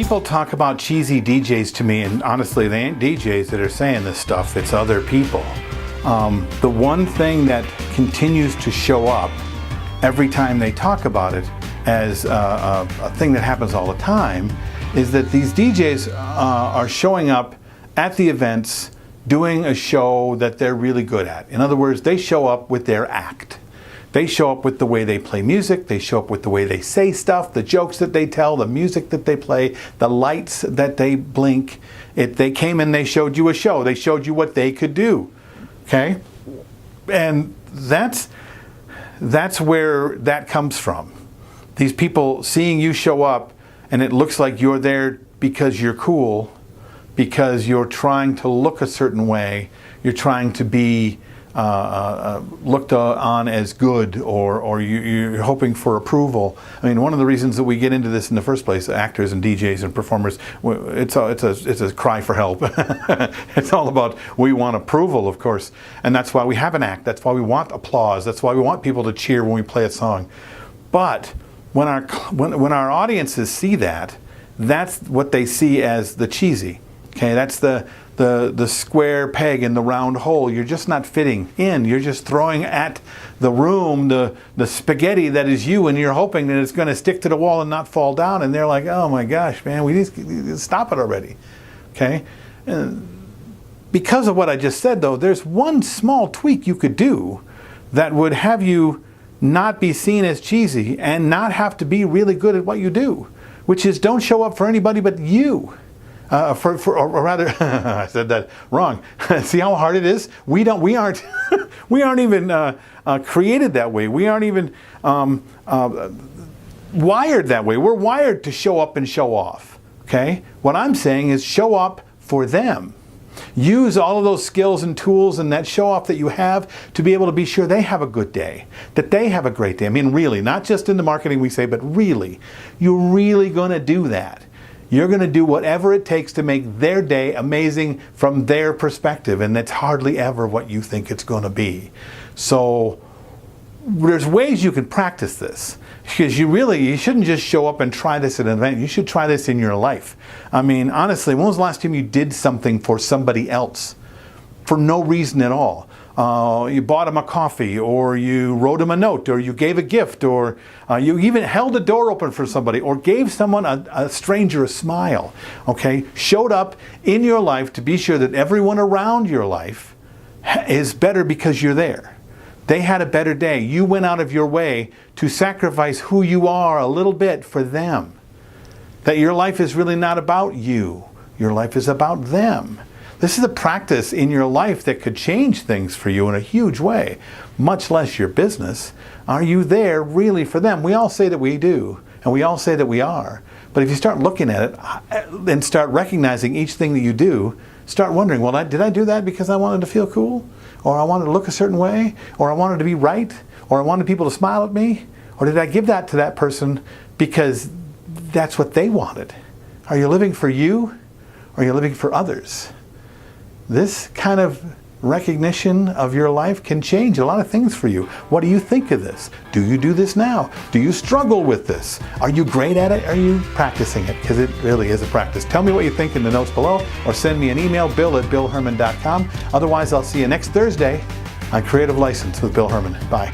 people talk about cheesy DJs to me, and honestly, they ain't DJs that are saying this stuff, it's other people. The one thing that continues to show up every time they talk about it as a thing that happens all the time is that these DJs are showing up at the events doing a show that they're really good at. In other words, they show up with their act. They show up with the way they play music, they show up with the way they say stuff, the jokes that they tell, the music that they play, the lights that they blink. They came in, they showed you a show, they showed you what they could do, okay? And that's where that comes from. These people seeing you show up and it looks like you're there because you're cool, because you're trying to look a certain way, you're trying to be looked on as good, or you're hoping for approval. I mean, one of the reasons that we get into this in the first place, actors and DJs and performers, it's a cry for help. It's all about, we want approval, of course, and that's why we have an act. That's why we want applause. That's why we want people to cheer when we play a song. But when our audiences see that, that's what they see as the cheesy. Okay, that's the square peg in the round hole. You're just not fitting in. You're just throwing at the room the spaghetti that is you, and you're hoping that it's going to stick to the wall and not fall down. And they're like, oh my gosh, man, we need to stop it already. Okay? And because of what I just said, though, there's one small tweak you could do that would have you not be seen as cheesy and not have to be really good at what you do, which is don't show up for anybody but you. Or rather, I said that wrong. See how hard it is? We aren't even created that way. We aren't even wired that way. We're wired to show up and show off. Okay? What I'm saying is show up for them. Use all of those skills and tools and that show off that you have to be able to be sure they have a good day, that they have a great day. I mean, really, not just in the marketing we say, but really, you're really going to do that. You're going to do whatever it takes to make their day amazing from their perspective, and that's hardly ever what you think it's going to be. So there's ways you can practice this, because you shouldn't just show up and try this at an event. You should try this in your life. I mean, honestly, when was the last time you did something for somebody else for no reason at all? You bought them a coffee, or you wrote them a note, or you gave a gift, or you even held a door open for somebody, or gave someone, a stranger, a smile. Okay? Showed up in your life to be sure that everyone around your life is better because you're there. They had a better day. You went out of your way to sacrifice who you are a little bit for them. That your life is really not about you. Your life is about them. This is a practice in your life that could change things for you in a huge way, much less your business. Are you there really for them? We all say that we do, and we all say that we are. But if you start looking at it and start recognizing each thing that you do, start wondering, well, did I do that because I wanted to feel cool? Or I wanted to look a certain way? Or I wanted to be right? Or I wanted people to smile at me? Or did I give that to that person because that's what they wanted? Are you living for you? Or are you living for others? This kind of recognition of your life can change a lot of things for you. What do you think of this? Do you do this now? Do you struggle with this? Are you great at it? Are you practicing it? Because it really is a practice. Tell me what you think in the notes below, or send me an email, bill@billherman.com. Otherwise, I'll see you next Thursday on Creative License with Bill Herman. Bye.